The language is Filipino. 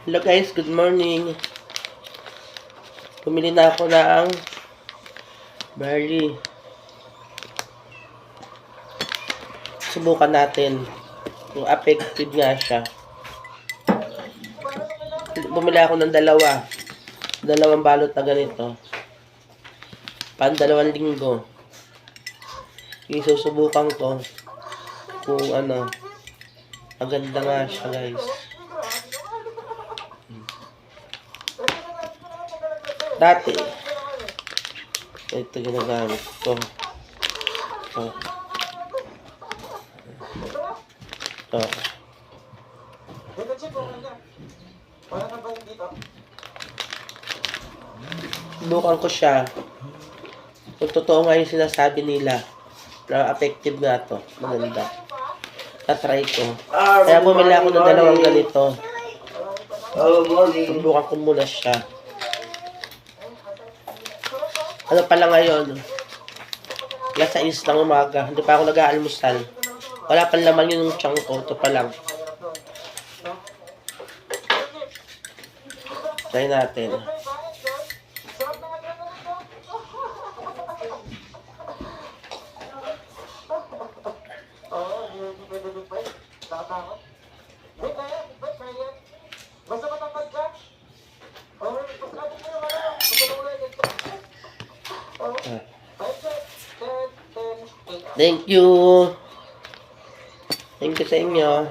Hello guys, good morning. Pumili na ako ng barley. Subukan natin kung effective nga siya. Bumili ako ng dalawang balot na ganito. Pan 2 linggo. Isusubukan ko kung ano. Maganda nga siya guys. Dati, ito ginagamit ko. Ito. Subukan ko siya. Kung totoo nga yung sinasabi nila na effective nga to. Maganda. Na-try ko. Kaya bumili ako ng dalawang ganito. Subukan ko muna siya. Ano pala ngayon? Alas 6 ng umaga. Hindi pa ako nag-aalmusal. Wala pang laman yung tiyan ko. Ito pa lang. Try natin. Thank you. Thank you sa inyo.